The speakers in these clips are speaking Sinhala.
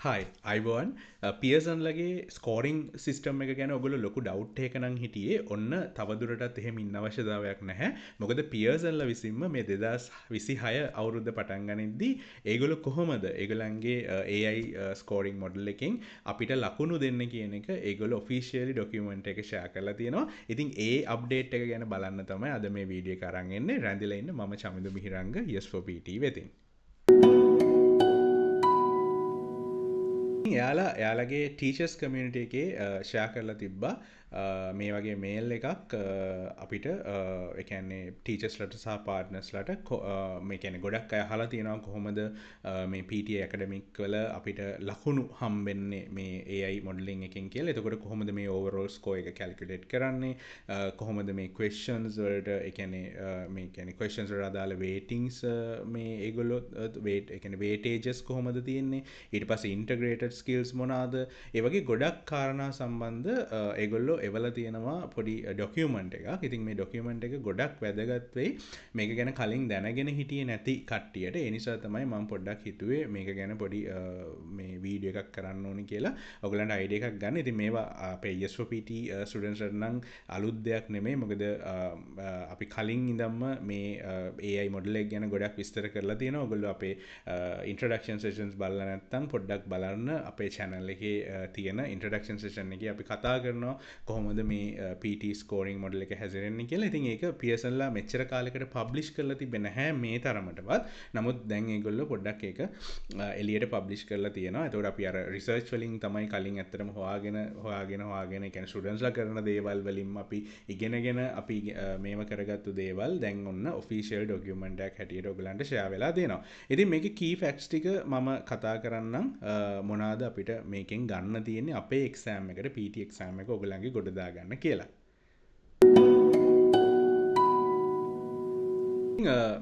හයි අයිබෝන් පියසන්ලගේ ස්කෝරිං සිස්ටම් එක ගැන ඔගොල ලොකු ඩව් එකනං හිටියේ ඔන්න තවදුරටත් එහෙම ඉන්න අවශ්‍යදාවයක් නැහැ මොකද පියසල්ල විසින්ම මේ දෙදස් විසි හය අවුරුද්ධ පටන්ගනිද්දී ඒගොල කොහොමද ඒගොලන්ගේ AI ස්කෝරිං මොඩල් එකින් අපිට ලකුණු දෙන්න කියන එක ඒගොල ඔෆිසිියලි ඩොකියමෙන්ට් එක ෂයා කරලා තියෙනවා ඉතින් ඒ අප්ඩේට් එක ගැන බලන්න තමයි අද මේ වීඩිය කරන්ගෙන්නේ රැඳිලඉන්න ම චමිදු මිහිරංග යස්පපට වෙතින් එයාලගේ ටීචස් කමියනිට එකේ ෂයා කරලා තිබ්බා මේ වගේ මේල් එකක් අපිට එකන්නේ ටීචස්ලට සහ පාර්ටනස්ලට මේ කැන ගොඩක් අය හලා තියෙනවා කොහොමද මේ PT ඇකඩමික් වල අපිට ලකුණු හම්බෙන්නේ මේ AI මොඩලින් එකින් කියල එතකොට කොහොමද මේ ඕවරෝල්ස් කෝ එක කැල්කුලේට් කරන්නේ කොහොමද මේ ක්වෙස්ෂන්ස් වලට එකනේ මේ කැන ක්වෙස්ෂන්ස් වල අදාළ වේටිංස් මේ ඒගොල්ලො වේට් එකන වේටේජස් කොහොමද තියෙන්නේ ඊට පස්සේ ඉන්ටග්‍රේටඩ් ස්කිල්ස් මොනාද ඒ වගේ ගොඩක් කාරණා සම්බන්ධ ඒගොල්ලෝ එවල තියෙනවා පොඩි ඩොකියමන්ට් එක ඉතින් මේ ඩොකියමන්ට් එක ගොඩක් වැදගත් වෙයි මේක ගැන කලින් දැනගෙන හිටියේ නැති කට්ටියට ඒ නිසා තමයි මම පොඩ්ඩක් හිතුවේ මේක ගැන පොඩි මේ වීඩියෝ එකක් කරන්න ඕනි කියලා ඔයගලන්ට අයිඩියා එකක් ගන්න. ඉතින් මේවා අපේ SOPT ස්ටුඩන්ට්ස්ලා නම් අලුත් දෙයක් නෙමෙයි මොකද අපි කලින් ඉඳන්ම මේ AI මොඩල් එක ගැන ගොඩක් විස්තර කරලා තියෙනවා. ඔයගොල්ලෝ අපේ ඉන්ට්‍රොඩක්ෂන් සෙෂන්ස් බලලා නැත්නම් පොඩ්ඩක් බලන්න අපේ channel එකේ තියෙන ඉන්ට්‍රොඩක්ෂන් සෙෂන් එකේ අපි කතා කරනවා කොහොමද මේ PT ස්කෝරිං මොඩල් එක හැසිරෙන්නේ කියලා. ඉතින් ඒක පියර්සන්ලා මෙච්චර කාලයකට පබ්ලිෂ් කරලා තිබෙන්නේ නැහැ මේ තරමටවත්. නමුත් දැන් ඒගොල්ලෝ පොඩ්ඩක් ඒක එළියට පබ්ලිෂ් කරලා තියෙනවා. ඒතකොට අපි අර රිසර්ච් වලින් තමයි කලින් ඇත්තටම හොයාගෙන ඒ කියන්නේ ස්ටුඩන්ට්ස්ලා කරන දේවල් වලින්ම අපි ඉගෙනගෙන අපි මේව කරගත්තු දේවල් දැන් ඔන්න ඔෆිෂියල් ඩොකියුමන්ට් එකක් හැටියට ඔයගලන්ට ෂෙයා වෙලා දෙනවා. ඉතින් මේකේ කී ෆැක්ට්ස් ටික මම කතා කරන්නම් මොනවාද අපිට මේකෙන් ගන්න තියෙන්නේ අපේ එක්සෑම් එකට PT එක්සෑම් එක ඔයගලන්ගේ ගොඩ දාගන්න කියලා.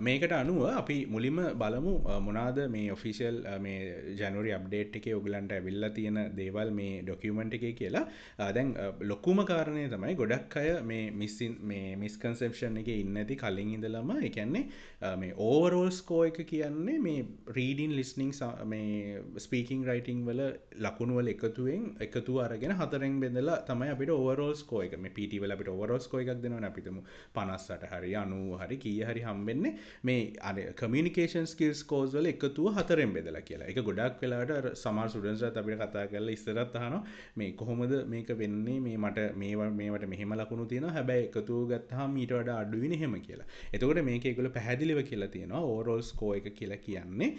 මේකට අනුව අපි මුලින්ම බලමු මොනාද මේ ඔෆිසිියල් මේ ජනවරි අප්ඩේට් එක ඔගලන්ට ඇවිල්ලා තියෙන දේවල් මේ ඩොකියමන්ට් එක කියලා. දැන් ලොකුම කාරණය තමයි ගොඩක් අය මේ මිස්කන්සෙප්ෂන් එක ඉන්න ඇති කලින් ඉඳලම එකන්නේ මේ ඕවරෝල් ස්කෝ එක කියන්නේ මේ රීඩින් ලිස්නිං මේ ස්පීකින් රයිටිං වල ලකුණුවල එකතු අරගෙන හතරෙන් බෙදලා තමයි අපිට ඕවරෝල් ස්කෝ එක මේ PT වල අපිට ඕවරෝල් ස්කෝ එකක් දෙනවනේ අපිටම 58 හරි 90 හරි කීය හරි හම්බෙන්නේ මේ අර කමියුනිකේෂන් ස්කිල්ස් කෝස් වල එකතුව හතරෙන් බෙදලා කියලා. ඒක ගොඩක් වෙලාවට සමහර ස්ටුඩන්ට්ස්ලාත් අපිට කතා කරලා ඉස්සරහත් අහනවා මේ කොහොමද මේක වෙන්නේ මේ මට මේවට මෙහෙම ලකුණු තියෙනවා හැබැයි එකතුව ගත්තාම ඊට වඩා අඩුයිනේ එහෙම කියලා. එතකොට මේක ඒගොල්ලෝ පැහැදිලිව කියලා තියෙනවා ඕවරෝල් ස්කෝ එක කියලා කියන්නේ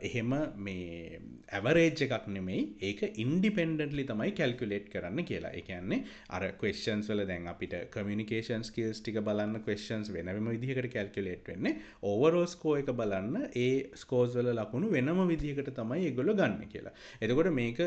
එහෙම මේ ඇවරේජ් එකක් නෙමෙයි ඒක ඉන්ඩිපෙන්ඩන්ට්ලි තමයි කැල්කියුලේට් කරන්න කියලා. ඒ කියන්නේ අර ක්වෙස්චන්ස් වල දැන් අපිට කමියුනිකේෂන් ස්කිල්ස් ටික බලන්න ක්වෙස්චන්ස් වෙනම විදිහකට කැල්කියුලේට් වෙන්නේ ඕවරෝල් ස්කෝ එක බලන්න ඒ ස්කෝස් වල ලකුණු වෙනම විදිහකට තමයි ඒගොල්ලෝ ගන්න කියලා. එතකොට මේක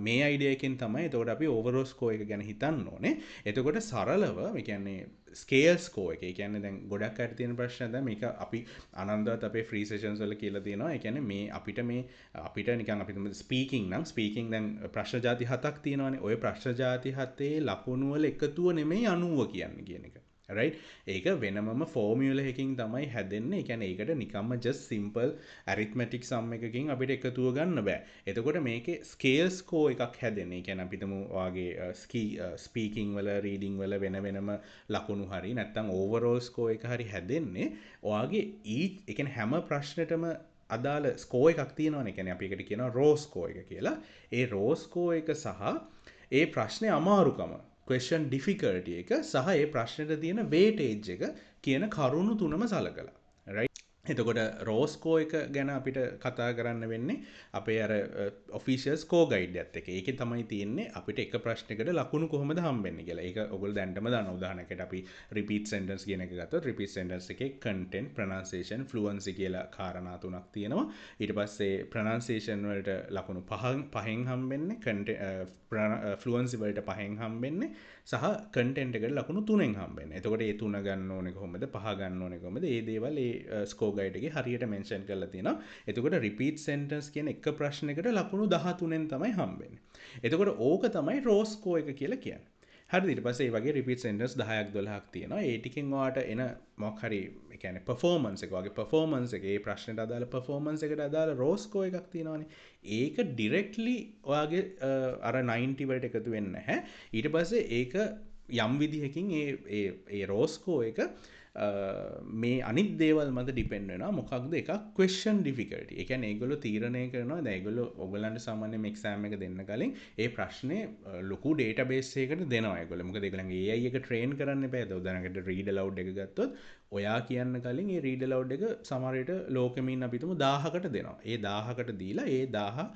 මේ අයිඩියා එකෙන් තමයි එතකොට අපි ඕවරෝල් ස්කෝ එක ගැන හිතන්න ඕනේ. එතකොට සරලව මේ කියන්නේ ස්කේල් ස්කෝ එක. ඒ කියන්නේ දැන් ගොඩක් අයට තියෙන ප්‍රශ්න දැන් මේක අපි අනන්තවත් අපේ ෆ්‍රී සෙෂන්ස් වල කියලා තියෙනවා. ඒ කියන්නේ මේ අපිට නිකන් අපි ස්පීකින් නම් ස්පීකින් දැන් ප්‍රශ්න ಜಾති 7ක් තියෙනවානේ. ওই ප්‍රශ්න ಜಾති 7 ලකුණු වල එකතුව නෙමෙයි 90 කියන්නේ කියන එක. right ඒක වෙනමම ෆෝමියුලා එකකින් තමයි හැදෙන්නේ. ඒ කියන්නේ ඒකට නිකම්ම just simple arithmetic sum එකකින් අපිට එකතුව ගන්න බෑ. එතකොට මේකේ scale score එකක් හැදෙන්නේ. ඒ කියන්නේ අපිටම වාගේ ස්පීකින් වල රීඩින් වල වෙනම ලකුණු හරි නැත්නම් overall score එක හරි හැදෙන්නේ ඔයාගේ ඒ කියන්නේ හැම ප්‍රශ්නෙටම අදාළ ස්කෝ එකක් තියෙනවනේ. කියන්නේ අපි එකට කියනවා රෝ ස්කෝ එක කියලා. ඒ රෝ ස්කෝ එක සහ ඒ ප්‍රශ්නේ අමාරුකම question difficulty එක සහ ඒ ප්‍රශ්නෙට තියෙන weightage එක කියන කරුණු තුනම සලකලා. right එතකොට රෝස්කෝ එක ගැන අපිට කතා කරන්න වෙන්නේ අපේ අර ඔෆිෂියල් ස්කෝ ගයිඩ් එකත් එක්ක. ඒකේ තමයි තියෙන්නේ අපිට එක ප්‍රශ්නයකට ලකුණු කොහොමද හම්බෙන්නේ කියලා. ඒක ඔයගොල්ලෝ දැන්නම දන්න උදාහරණයකට අපි repeat sentence කියන එක ගත්තොත් repeat sentence එකේ content, pronunciation, fluency කියලා කාරණා තුනක් තියෙනවා. ඊට පස්සේ pronunciation වලට ලකුණු පහෙන් හම්බෙන්නේ, fluency වලට පහෙන් හම්බෙන්නේ සහ content එකට ලකුණු 3ෙන් හම්බෙන්නේ. එතකොට මේ 3 ගන්න ඕනේ කොහොමද? 5 ගන්න ඕනේ කොහොමද? මේ දේවල් ඒ ස්කෝ ගයිඩ් එකේ හරියට මෙන්ෂන් කරලා තියෙනවා. එතකොට රිපීට් සෙන්ටන්ස් කියන එක ප්‍රශ්නයකට ලකුණු 13න් තමයි හම්බෙන්නේ. එතකොට ඕක තමයි රෝ ස්කෝ එක කියලා කියන්නේ. හරි ඊට පස්සේ ඒ වගේ රිපීට් සෙන්ටෙන්ස් 10ක් 12ක් තියෙනවා. ඒ ටිකෙන් ඔයාට එන මොකක් හරි ඒ කියන්නේ performance එක වගේ performance එක ඒ ප්‍රශ්නෙට අදාළ performance එකට අදාළ raw score එකක් තියෙනවානේ. ඒක directly ඔයාගේ අර 90 වලට එකතු වෙන්නේ නැහැ. ඊට පස්සේ ඒක යම් විදිහකින් ඒ raw score එක මේ අනිත් දේවල් මත ඩිපෙන්ඩ් වෙනවා. මොකක්ද එකක් question difficulty. ඒ කියන්නේ ඒගොල්ලෝ තීරණය කරනවා දැන් ඒගොල්ලෝ ඔයගලන්ට සාමාන්‍යයෙන් එක්සෑම් එක දෙන්න කලින් ඒ ප්‍රශ්නේ ලොකු database එකකට දෙනවා ඒගොල්ලෝ. මොකද ඒගොල්ලන්ගේ AI එක train කරන්න එපා. ඒක උදාහරණයකට read aloud එක ගත්තොත් ඔයා කියන්න කලින් ඒ read aloud එක සමහර විට ලෝකෙමින් අපි හිතමු 1000කට දෙනවා. ඒ 1000කට දීලා ඒ 1000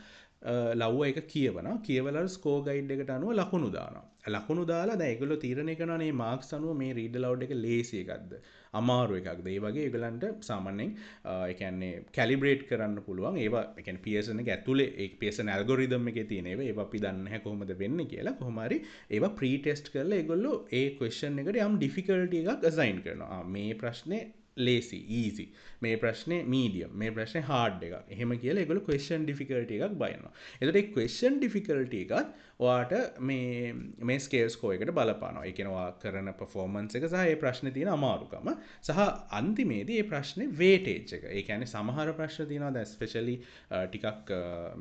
ලව්ව එක කියවනවා. කියවලා ස්කෝර් ගයිඩ් එකට අනුව ලකුණු දානවා. ලකුණු දාලා දැන් ඒගොල්ලෝ තීරණය කරනවා මේ මාක්ස් අනුව මේ රීඩ් අලවුඩ් එක ලේසි එකක්ද අමාරු එකක්ද. ඒ වගේ ඒගොල්ලන්ට සාමාන්‍යයෙන් ඒ කියන්නේ කැලිබ්‍රේට් කරන්න පුළුවන්. ඒවා ඒ කියන්නේ Pearson එක ඇතුලේ ඒ Pearson ඇල්ගොරිතම් එකේ තියෙන ඒවා අපි දන්නේ නැහැ කොහොමද වෙන්නේ කියලා. කොහොම හරි ඒවා ප්‍රී ටෙස්ට් කරලා ඒගොල්ලෝ ඒ ක්වෙස්චන් එකට යම් ඩිෆිකල්ටි එකක් අසයින් කරනවා. මේ ප්‍රශ්නේ ලේසි ඊසි මේ ප්‍රශ්නේ මීඩියම් මේ ප්‍රශ්නේ හාඩ් එකක් එහෙම කියලා ඒගොල්ලෝ ක්වෙස්චන් ඩිෆිකල්ටි එකක් බයනවා. එතකොට ඒ ක්වෙස්චන් ඩිෆිකල්ටි එකත් ඔයාට මේ ස්කේල් ස්කෝර් එකට බලපානවා. ඒ කියන්නේ ඔයා කරන performance එක සහ ඒ ප්‍රශ්නේ තියෙන අමාරුකම සහ අන්තිමේදී ඒ ප්‍රශ්නේ weightage එක. ඒ කියන්නේ සමහර ප්‍රශ්න තියෙනවා දැන් especially ටිකක්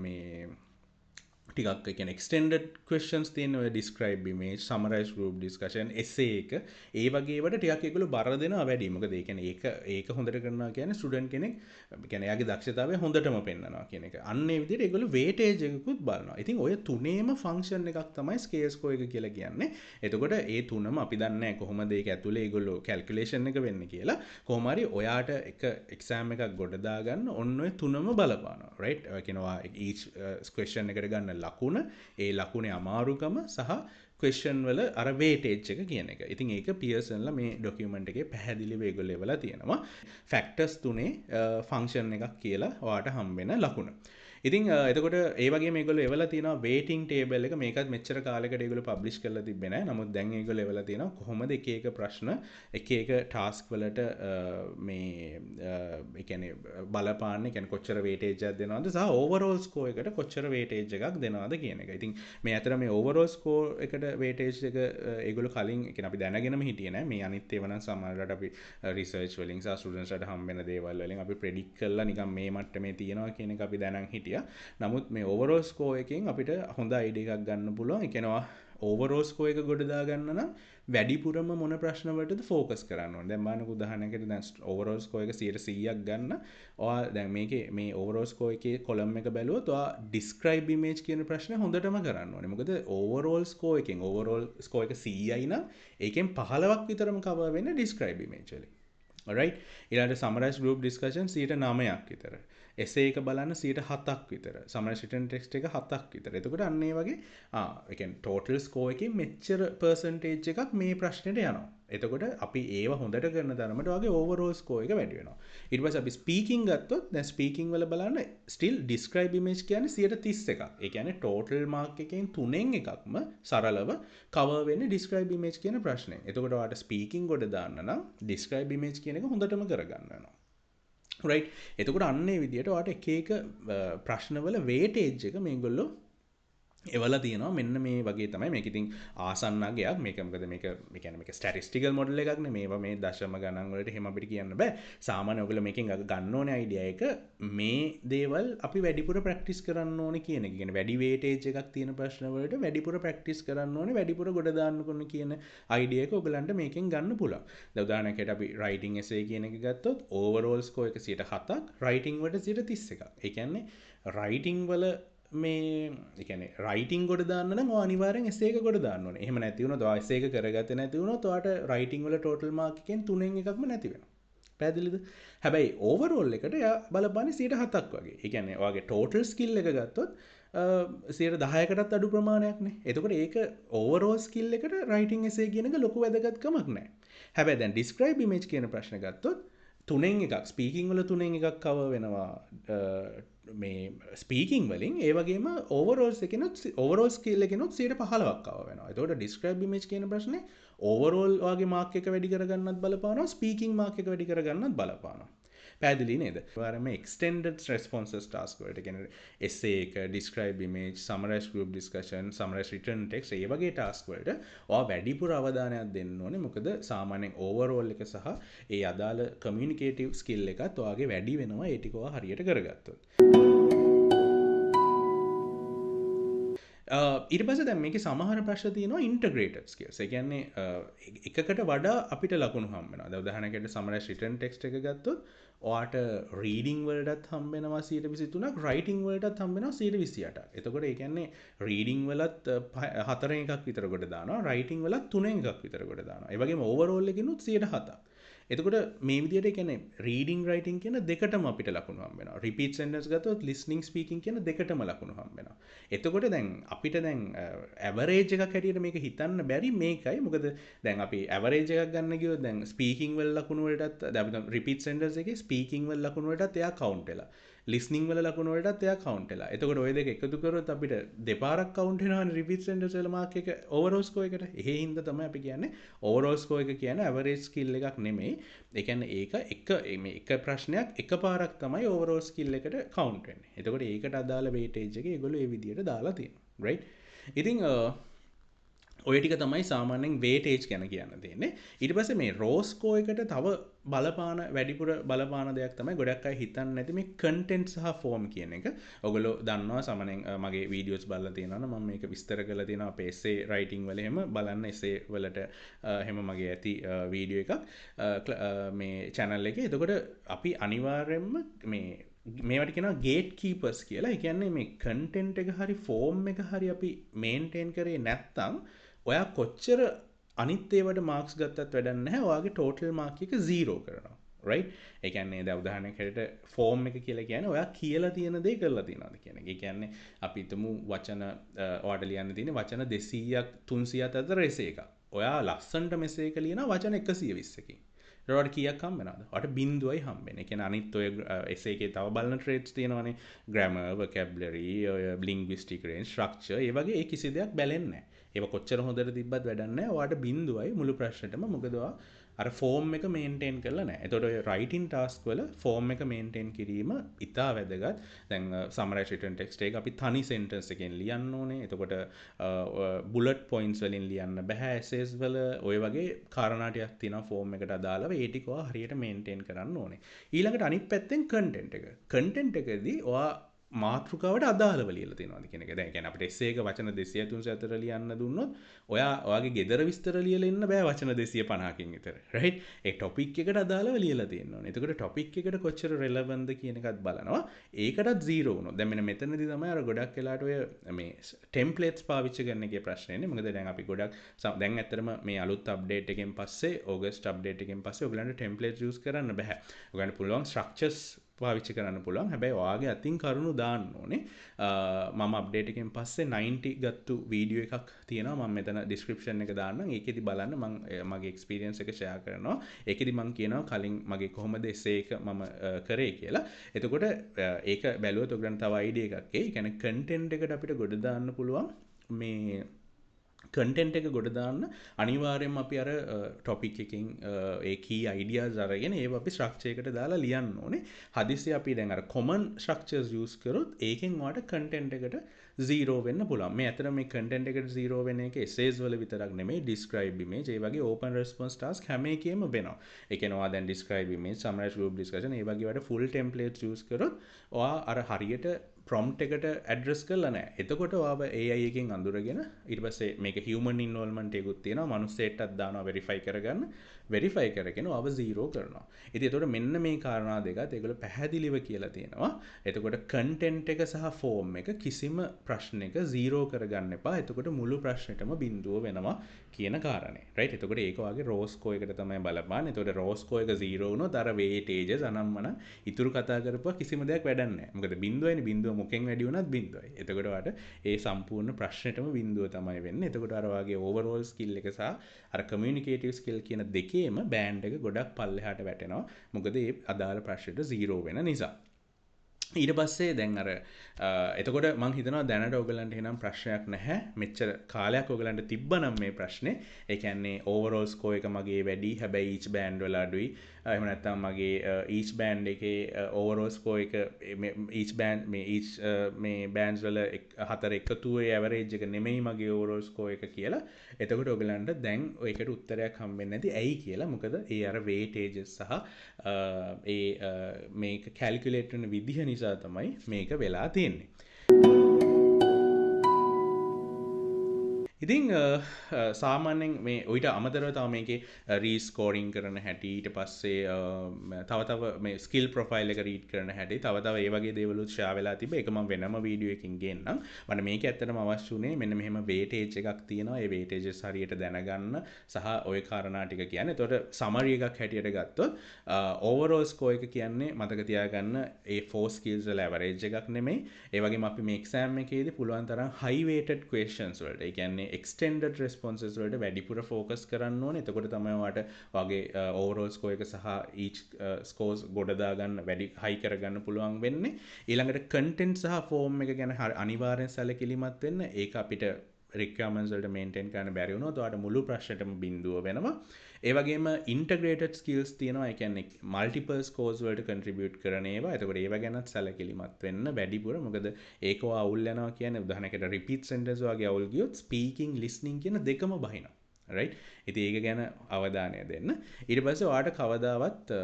මේ ටිකක් කියන extended questions තියෙන ඔය describe image summarize group discussion essay එක ඒ වගේ ඒවට ටිකක් ඒගොල්ලෝ බර දෙනවා වැඩි. මොකද ඒ කියන්නේ ඒක හොඳට කරනවා කියන්නේ ස්ටුඩන්ට් කෙනෙක් කියන්නේ එයාගේ දක්ෂතාවය හොඳටම පෙන්නනවා කියන එක. අන්න ඒ විදිහට ඒගොල්ලෝ weightage එකකුත් බලනවා. ඉතින් ඔය තුනේම function එකක් තමයි scale score එක කියලා කියන්නේ. එතකොට ඒ තුනම අපි දන්නේ නැහැ කොහොමද ඒක ඇතුලේ ඒගොල්ලෝ calculation එක වෙන්නේ කියලා. කොහොම හරි ඔයාට එක exam එකක් ගොඩ දාගන්න ඔන්න ඔය තුනම බලපානවා. right? ඒ කියනවා each question එකට ගන්න ලකුණ ඒ ලකුණේ අමාරුකම සහ ක්වෙස්චන් වල අර වේටේජ් එක කියන එක. ඉතින් ඒක පියර්සන්ලා මේ ඩොකියුමන්ට් එකේ පැහැදිලිව ඒගොල්ලෝ එවලා තියෙනවා. ෆැක්ටර්ස් තුනේ ෆන්ක්ෂන් එකක් කියලා ඔයාට හම්බ වෙන ලකුණ. ඉතින් එතකොට ඒ වගේ මේගොල්ලෝ එවලා තියෙනවා වේටිං ටේබල් එක. මේකත් මෙච්චර කාලයකට ඒගොල්ලෝ පබ්ලිෂ් කරලා තිබ්බේ නැහැ. නමුත් දැන් ඒගොල්ලෝ එවලා තියෙනවා කොහොමද එක එක ප්‍රශ්න එක එක ටාස්ක් වලට මේ ඒ කියන්නේ බලපාන්නේ. කියන්නේ කොච්චර වේටේජ් එකක් දෙනවද සහ ඕවරෝල් ස්කෝර් එකට කොච්චර වේටේජ් එකක් දෙනවද කියන එක. ඉතින් මේ අතර මේ ඕවරෝල් ස්කෝර් එකට වේටේජ් එක ඒගොල්ලෝ කලින් ඒ කියන්නේ අපි දැනගෙනම හිටියේ නැහැ. මේ අනිත් ඒවා නම් සමහරවිට අපි රිසර්ච් වලින් සහ ස්ටුඩන්ට්ස්ලාට හම්බ වෙන දේවල් වලින් අපි ප්‍රෙඩික්ට් කරලා නිකන් මේ මට්ටමේ තියනවා කියන එක අපි දැනන් හිටියා. නමුත් මේ ඕවරෝල් ස්කෝර් එකෙන් අපිට හොඳ අයිඩියා එකක් ගන්න පුළුවන්. ඒ කියනවා ඕවරෝල් ස්කෝර් එක ගොඩ දා ගන්න නම් වැඩිපුරම මොන ප්‍රශ්න වලටද ફોකස් කරන්න ඕනේ. දැන් බලන්නකෝ උදාහරණයකට දැන් ඕවරෝල් ස්කෝර් එක 100ක් ගන්න. ඔයා දැන් මේකේ මේ ඕවරෝල් ස්කෝර් එකේ කොලම් එක බැලුවොත් ඔයා ඩිස්ක්‍රයිබ් ඉමේජ් කියන ප්‍රශ්නේ හොඳටම කරන්න ඕනේ. මොකද ඕවරෝල් ස්කෝර් එකෙන් ඕවරෝල් ස්කෝර් එක 100යි නම් ඒකෙන් 15ක් විතරම කවර් වෙන්නේ ඩිස්ක්‍රයිබ් ඉමේජ් වලින්. alright ඊළඟට සමරයිස් ගෲප් ඩිස්කෂන් 9ක් විතර. essay එක බලන්න 7ක් විතර. සමරයිස් රිටන් ටෙක්ස්ට් එක 7ක් විතර. එතකොට අන්න ඒ වගේ ඒ කියන්නේ total score එකකින් මෙච්චර percentage එකක් මේ ප්‍රශ්නෙට යනවා. එතකොට අපි ඒව හොඳට කරන තරමට වගේ overall score එක වැඩි වෙනවා. ඊට පස්සේ අපි speaking ගත්තොත් දැන් speaking වල බලන්න still describe image කියන්නේ 31ක්. ඒ කියන්නේ total mark එකෙන් 3න් එකක්ම සරලව cover වෙන්නේ describe image කියන ප්‍රශ්නේ. එතකොට ඔයාලට speaking ගොඩ දාන්න නම් describe image කියන එක හොඳටම කරගන්න වෙනවා. right එතකොට අන්න ඒ විදිහට ඔයාලට එක එක ප්‍රශ්නවල weightage එක මේගොල්ලෝ එවලා තියෙනවා. මෙන්න මේ වගේ තමයි මේක. ඉතින් ආසන්නගයක් මේක මොකද මේක මේ කියන්නේ මේක ස්ටැටිස්ටිකල් මොඩල් එකක් නේ. මේවා මේ දශම ගණන් වලට එහෙම අපිට කියන්න බෑ. සාමාන්‍ය ඔයගොල්ලෝ මේකෙන් ගන්න ඕනේ අයිඩියා එක මේ දේවල් අපි වැඩිපුර ප්‍රැක්ටිස් කරන්න ඕනේ කියන එක. කියන්නේ වැඩි weightage එකක් තියෙන ප්‍රශ්න වලට වැඩිපුර ප්‍රැක්ටිස් කරන්න ඕනේ, වැඩිපුර ගොඩ දාන්න ඕනේ කියන අයිඩියා එක ඔයගලන්ට මේකෙන් ගන්න පුළුවන්. දැන් උදාහරණයකට අපි writing essay කියන එක ගත්තොත් overall score එක 107ක්, writing වලට 131ක්. ඒ කියන්නේ writing වල මේ ඒ කියන්නේ රයිටින් ගොඩ දාන්න නම් ඔය අනිවාර්යෙන් essay එක ගොඩ දාන්න ඕනේ. එහෙම නැති වුණොත් ඔය essay එක කරගත්තේ නැති වුණොත් ඔයාට රයිටින් වල total mark එකෙන් 3න් එකක්ම නැති වෙනවා. පැහැදිලිද? හැබැයි overall එකට එයා බලපාන්නේ 107ක් වගේ. ඒ කියන්නේ ඔයාගේ total skill එක ගත්තොත් 10%කටත් අඩු ප්‍රමාණයක් නේ. එතකොට ඒක overall skill එකට writing essay කියන එක ලොකු වැදගත්කමක් නැහැ. හැබැයි දැන් describe image කියන ප්‍රශ්න ගත්තොත් 3න් එකක් ස්පීකින් වල 3න් එකක් කවර් වෙනවා මේ ස්පීකින් වලින්. ඒ වගේම ඕවරෝල්ස් එකනොත් ඕවරෝල් ස්කිල් එකනොත් 15ක් කවර් වෙනවා. එතකොට ඩිස්ක්‍රයිබ් ඉමේජ් කියන ප්‍රශ්නේ ඕවරෝල් වගේ මාක් එක වැඩි කරගන්නත් බලපානවා, ස්පීකින් මාක් එක වැඩි කරගන්නත් බලපානවා. පැදිලි නේද වාරම එක්ස්ටෙන්ඩඩ් රෙස්පොන්සස් ටාස්ක් වලට කියන්නේ essay එක describe image summarize group discussion summarize written text ඒ වගේ ටාස්ක් වලට ඔයා වැඩිපුර අවධානයක් දෙන්න ඕනේ මොකද සාමාන්‍යයෙන් ඕවර්ऑල් එක සහ ඒ අදාළ කමියුනිකේටිව් ස්කිල් එකත් ඔයාගේ වැඩි වෙනවා ඒ ටික ඔයා හරියට කරගත්තොත් ඊට පස්සේ දැන් මේකේ සමහර ප්‍රශ්න තියෙනවා ඉන්ටග්‍රේටඩ් ස්කිල්ස්. ඒ කියන්නේ එකකට වඩා අපිට ලකුණු හම්බ වෙනවා. දැන් උදාහරණයකට සමරයිස් රිටන් ටෙක්ස්ට් එක ගත්තොත් ඔයාට රීඩින් වලටත් හම්බ වෙනවා 123ක්, රයිටින් වලටත් හම්බ වෙනවා 128ක්. එතකොට ඒ කියන්නේ රීඩින් වලත් 4 එකක් විතර කොට දානවා, රයිටින් වලත් 3 එකක් විතර කොට දානවා. ඒ වගේම ඕවර්ऑල් එකකිනුත් 7ක්. එතකොට මේ විදිහට කියන්නේ රීඩින් රයිටින් කියන දෙකටම අපිට ලකුණු හම්බ වෙනවා. රිපීට් සෙන්ටෙන්ස් ගත්තොත් ලිස්නින් ස්පීකින් කියන දෙකටම ලකුණු හම්බ වෙනවා. එතකොට දැන් අපිට දැන් ඇවරේජ් එකක් හැටියට මේක හිතන්න බැරි මේකයි. මොකද දැන් අපි ඇවරේජ් එකක් ගන්න ගියොත් දැන් ස්පීකින් වල ලකුණු වලටත් දැන් අපි රිපීට් සෙන්ටෙන්ස් එකේ ස්පීකින් වල ලකුණු වලටත් එයා කවුන්ට් වෙලා. ලිස්නින් වල ලකුණු වලටත් එයා කවුන්ට් වෙලා. එතකොට ওই දෙක එකතු කරොත් අපිට දෙපාරක් කවුන්ට් වෙනවානේ රිපීට් සෙන්ටෙන්ස් වල මාක් එක ඕවර්ऑල් ස්කෝර් එකට. එහෙ හින්දා තමයි අපි කියන්නේ ඕවර්ऑල් ස්කෝර් එක කියන්නේ ඇවරේජ් ස්කිල් එකක් නෙමෙයි. ඒ කියන්නේ ඒක එක ප්‍රශ්නයක් එකපාරක් තමයි ඕවර්ऑල් ස්කිල් එකට කවුන්ට් වෙන්නේ. එතකොට ඒකට අදාළ වේටේජ් එක ඒගොල්ලෝ ඒ විදිහට දාලා තියෙනවා. රයිට්? ඉතින් ඔය ටික තමයි සාමාන්‍යයෙන් වේටේජ් ගැන කියන්න තියෙන්නේ. ඊට පස්සේ මේ රෝ ස්කෝර් එකට තව බලපාන වැඩිපුර බලපාන දෙයක් තමයි ගොඩක් අය හිතන්නේ නැති මේ කන්ටෙන්ට් සහ ෆෝම් කියන එක. ඔයගොල්ලෝ දන්නවා සාමාන්‍යයෙන් මගේ වීඩියෝස් බලලා තියෙනවා නම් මම මේක විස්තර කරලා තියෙනවා අපේ essay writing වල එහෙම බලන්න essay වලට එහෙම මගේ ඇති වීඩියෝ එකක් මේ channel එකේ. එතකොට අපි අනිවාර්යයෙන්ම මේවට කියනවා ගේට් කීපර්ස් කියලා. ඒ කියන්නේ මේ කන්ටෙන්ට් එක හරි ෆෝම් එක හරි අපි මේන්ටේන් කරේ නැත්නම් ඔයා කොච්චර අනිත් ඒවට මාක්ස් ගත්තත් වැඩක් නැහැ. ඔයාගේ ටෝටල් මාක් එක 0 කරනවා. රයිට්? ඒ කියන්නේ දැන් උදාහරණයක් හැටියට ෆෝම් එක කියලා කියන්නේ ඔයා කියලා තියෙන දේ කරලා තියෙනවද කියන එක. ඒ කියන්නේ අපි හිතමු වචන ඔයාට ලියන්න තියෙන වචන 200ක් 300ක් අතර essay එකක්. ඔයා ලස්සනට මෙසේ එක ලියනවා වචන 120කින්. ඊට කීයක් හම්බ වෙනවද? ඔයාට බිංදුවයි හම්බ වෙන්නේ. ඒ කියන්නේ අනිත් ඔය essay එකේ තව බලන traits තියෙනවානේ. grammar, vocabulary, linguistic range, structure ඒ වගේ ඒ කිසි දෙයක් බැලෙන්නේ නැහැ. ඒව කොච්චර හොඳට තිබ්බත් වැඩක් නැහැ. ඔයාට බිංදුවයි මුළු ප්‍රශ්නෙටම. මොකද ඔයා අර ෆෝම් එක මේන්ටේන් කරලා නැහැ. එතකොට ඔය රයිටින් ටාස්ක් වල ෆෝම් එක මේන්ටේන් කිරීම ඉතා වැදගත්. දැන් සමරයිස් රිටන් ටෙක්ස්ට් එක අපි තනි සෙන්ටෙන්ස් එකෙන් ලියන්න ඕනේ. එතකොට බුලට් පොයින්ට්ස් වලින් ලියන්න බෑ. එසේස් වල ඔය වගේ කාරණා ටිකක් තියෙනවා ෆෝම් එකට අදාළව. ඒ ටික ඔයා හරියට මේන්ටේන් කරන්න ඕනේ. ඊළඟට අනිත් පැත්තෙන් කන්ටෙන්ට් එක. කන්ටෙන්ට් එකදී ඔයා මාතෘකාවට අදාළව ලියලා තියෙනවාද කියන එක. දැන් කියන්නේ අපිට essay එක වචන 200 300 අතර ලියන්න දුන්නොත් ඔයාගේ ගෙදර විස්තර ලියලා ඉන්න බෑ වචන 250කින් විතර. රයිට්? ඒ ටොපික් එකට අදාළව ලියලා තියෙන්න ඕනේ. එතකොට ටොපික් එකට කොච්චර රෙලෙවන්ට්ද කියන එකත් බලනවා. ඒකටත් 0 වුණොත්. දැන් මෙන්න මෙතනදී තමයි අර ගොඩක් වෙලාට ඔය මේ ටෙම්ප්ලේට්ස් පාවිච්චි කරන එකේ ප්‍රශ්නේ ඉන්නේ. මොකද දැන් අපි ගොඩක් දැන් ඇත්තටම මේ අලුත් අප්ඩේට් එකෙන් පස්සේ ඕගස්ට් අප්ඩේට් එකෙන් පස්සේ ඔයගලන්ට ටෙම්ප්ලේට්ස් යූස් කරන්න බෑ. ඔයගලන්ට පුළුවන් ස්ට්‍රක්චර්ස් පාවිච්චි කරන්න පුළුවන්. හැබැයි ඔයාගේ අතින් කරුණු දාන්න ඕනේ. මම අප්ඩේට් එකෙන් පස්සේ 90 ගත්තු වීඩියෝ එකක් තියෙනවා. මම මෙතන ඩිස්ක්‍රිප්ෂන් එක දාන්නම්. ඒකෙදි බලන්න මම මගේ එක්ස්පීරියන්ස් එක ෂෙයා කරනවා. ඒකෙදි මම කියනවා කලින් මගේ කොහොමද essay එක මම කරේ කියලා. එතකොට ඒක බැලුවොත් ඔයගලන්ට තව අයිඩියා එකක් එයි. ඒ කියන්නේ කන්ටෙන්ට් එකට අපිට ගොඩ දාන්න පුළුවන් මේ කන්ටෙන්ට් එක ගොඩ දාන්න අනිවාර්යයෙන්ම අපි අර ටොපික් එකකින් ඒ කී අයිඩියාස් අරගෙන ඒව අපි ස්ට්‍රක්චර් එකට දාලා ලියන්න ඕනේ. හදිස්සියේ අපි දැන් අර කොමන් ස්ට්‍රක්චර්ස් යූස් කරොත් ඒකෙන් ඔයාලට කන්ටෙන්ට් එකට 0 වෙන්න පුළුවන්. මේ අතර මේ කන්ටෙන්ට් එකට 0 වෙන එක essays වල විතරක් නෙමෙයි describe image ඒ වගේ open response task හැම එකෙම වෙනවා. ඒ කියන්නේ ඔයා දැන් describe image, summarize group discussion ඒ වගේ වල full templates use කරොත් ඔයා අර හරියට prompt එකට address කරලා නැහැ. එතකොට ඔයාව AI එකෙන් අඳුරගෙන ඊට පස්සේ මේක human involvement එකකුත් තියෙනවා. මනුස්සයෙක්ටත් දානවා verify කරගන්න. verify කරගෙන ඔයාව 0 කරනවා. ඉතින් එතකොට මෙන්න මේ කාරණා දෙකත් ඒගොල්ලෝ පැහැදිලිව කියලා තියෙනවා. එතකොට content එක සහ form එක කිසිම ප්‍රශ්නයක 0 කරගන්න එපා. එතකොට මුළු ප්‍රශ්නෙටම බිඳුව වෙනවා කියන කාරණේ. right? එතකොට ඒක ඔයාගේ raw score එකට තමයි බලපාන්නේ. එතකොට raw score එක 0 වුණොත් අර weightages අනම්මන ඉතුරු කතා කරපුවා කිසිම දෙයක් වැඩක් නැහැ. මොකද බිඳුවයිනේ බිඳුව මොකෙන් වැඩි වුණත් බිඳුවයි. එතකොට ඔයාට ඒ සම්පූර්ණ ප්‍රශ්නෙටම බිඳුව තමයි වෙන්නේ. එතකොට අර වාගේ overall skill එක සහ අර communicative skill කියන දෙකේම බෑන්ඩ් එක ගොඩක් පල්ලෙහාට වැටෙනවා. මොකද ඒ අදාළ ප්‍රශ්නෙට 0 වෙන නිසා. ඊට පස්සේ දැන් අර එතකොට මං හිතනවා දැනට ඔයගලන්ට එනම් ප්‍රශ්නයක් නැහැ මෙච්චර කාලයක් ඔයගලන්ට තිබ්බනම් මේ ප්‍රශ්නේ ඒ කියන්නේ ඕවරෝල් ස්කෝර් එක මගේ වැඩි හැබැයි ඊච් බෑන්ඩ් වල අඩුයි එහෙම නැත්නම් මගේ ඊච් බෑන්ඩ් එකේ ඕවරෝල් ස්කෝර් එක ඊච් බෑන්ඩ් මේ බෑන්ඩ්ස් වල හතර එකතුවේ ඇවරේජ් එක නෙමෙයි මගේ ඕවරෝල් ස්කෝර් එක කියලා එතකොට ඔයගලන්ට දැන් ඔයකට උත්තරයක් හම්බෙන්නේ නැති ඇයි කියලා මොකද ඒ අර වේටේජස් සහ මේක කැල්කියුලේට් වෙන විදිහ නිසා තමයි මේක වෙලා තියෙන්නේ. ඉතින් සාමාන්‍යයෙන් මේ ඔයිට අමතරව තව මේකේ රීස්කෝරින් කරන හැටි ඊට පස්සේ තව මේ ස්කිල් ප්‍රොෆයිල් එක රීඩ් කරන හැටි තව ඒ වගේ දේවලුත් ෂෙයා වෙලා තිබ්බ ඒක මම වෙනම වීඩියෝ එකකින් ගෙන්නම් මට මේක ඇත්තටම අවශ්‍ය උනේ මෙන්න මෙහෙම වේටේජ් එකක් තියෙනවා ඒ වේටේජස් හරියට දැනගන්න සහ ওই කාරණා ටික කියන්නේ එතකොට සමරි එකක් හැටියට ගත්තොත් ඕවරෝල් ස්කෝර් එක කියන්නේ මතක තියාගන්න ඒ 4 ස්කිල්ස් වල ඇවරේජ් එකක් නෙමෙයි ඒ වගේම අපි මේ එක්සෑම් එකේදී පුළුවන් තරම් හයි වේටඩ් ක්වෙස්චන්ස් වලට ඒ කියන්නේ extended responses වලට වැඩිපුර focus කරන්න ඕනේ. එතකොට තමයි ඔයාලට වගේ overall score එක සහ each scores ගොඩ දාගන්න වැඩි high කරගන්න පුළුවන් වෙන්නේ. ඊළඟට content සහ form එක ගැන අනිවාර්යෙන් සැලකිලිමත් වෙන්න. ඒක අපිට requirements වලට maintain කරන්න බැරි වුණොත් ඔයාලට මුළු ප්‍රශ්නෙටම බිඳුව වෙනවා. ඒ වගේම integrated skills තියෙනවා. ඒ කියන්නේ multiple scores වලට contribute කරන ඒවා. එතකොට ඒවා ගැනත් සැලකිලිමත් වෙන්න වැඩිපුර. මොකද ඒක අවුල් යනවා කියන්නේ උදාහරණයකට repeat sentence වගේ අවුල් ගියොත් speaking listening කියන දෙකම බහිනවා. right? ඉතින් ඒක ගැන අවධානය දෙන්න. ඊට පස්සේ ඔයාලට කවදාවත්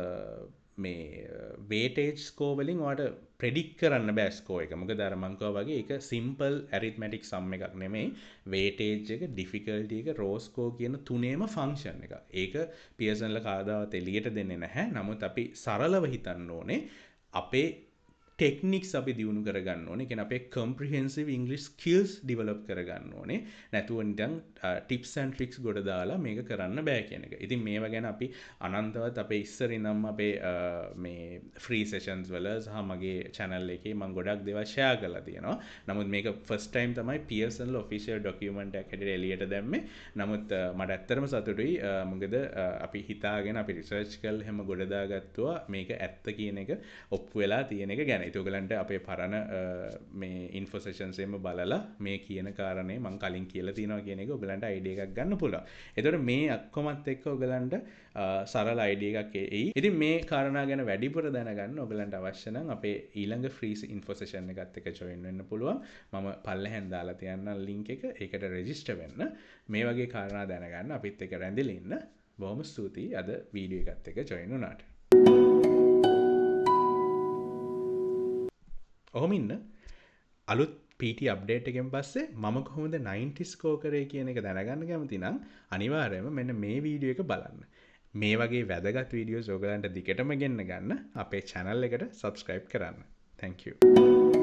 මේ weightage score වලින් ඔයාලට predict කරන්න බෑ score එක. මොකද අර මං කිව්වා වගේ ඒක simple arithmetic sum එකක් නෙමෙයි. weightage එක, difficulty එක, raw score කියන තුනේම function එකක්. ඒක Pearson ලා කවදාවත් එළියට දෙන්නේ නැහැ. නමුත් අපි සරලව හිතන්න ඕනේ අපේ ටෙක්නික්ස් අපි දියුණු කරගන්න ඕනේ. කියන්නේ අපේ comprehensive English skills develop කරගන්න ඕනේ. නැතුව නිකන් tips and tricks ගොඩ දාලා මේක කරන්න බෑ කියන එක. ඉතින් මේවා ගැන අපි අනන්තවත් අපේ ඉස්සර ඉඳන්ම අපේ මේ free sessions වල සහ මගේ channel එකේ මම ගොඩක් දේවල් share කරලා තියෙනවා. නමුත් මේක first time තමයි Pearson ලා official document එකක් හැටියට එළියට දැම්මේ. නමුත් මට ඇත්තටම සතුටුයි. මොකද අපි හිතාගෙන අපි research කරලා හැම ගොඩ දාගත්තුවා මේක ඇත්ත කියන එක ඔප්පු වෙලා තියෙන එක ගැන. ඔයගලන්ට අපේ පරණ මේ ඉන්ෆෝ සෙෂන්ස් එකම බලලා මේ කියන කාරණේ මම කලින් කියලා තියෙනවා කියන එක ඔයගලන්ට අයිඩියා එකක් ගන්න පුළුවන්. එතකොට මේ ඔක්කොමත් එක්ක ඔයගලන්ට සරල අයිඩියා එකක් එයි. ඉතින් මේ කාරණා ගැන වැඩිපුර දැනගන්න ඔයගලන්ට අවශ්‍ය නම් අපේ ඊළඟ ෆ්‍රී ඉන්ෆෝ සෙෂන් එකත් එක්ක ජොයින් වෙන්න පුළුවන්. මම පල්ලෙහෙන් දාලා තියන්නම් ලින්ක් එක. ඒකට රෙජිස්ටර් වෙන්න. මේ වගේ කාරණා දැනගන්න අපිත් එක්ක රැඳිලා ඉන්න. බොහොම ස්තුතියි අද වීඩියෝ එකත් එක්ක ජොයින් වුණාට. ඔහොම ඉන්න අලුත් PT අප්ඩේට් එකෙන් පස්සේ මම කොහොමද 90 ස්කෝර් කරේ කියන එක දැනගන්න කැමති නම් අනිවාර්යයෙන්ම මෙන්න මේ වීඩියෝ එක බලන්න. මේ වගේ වැදගත් වීඩියෝස් ඔයගලන්ට දිගටම ගෙන්න ගන්න අපේ channel එකට subscribe කරන්න. Thank you.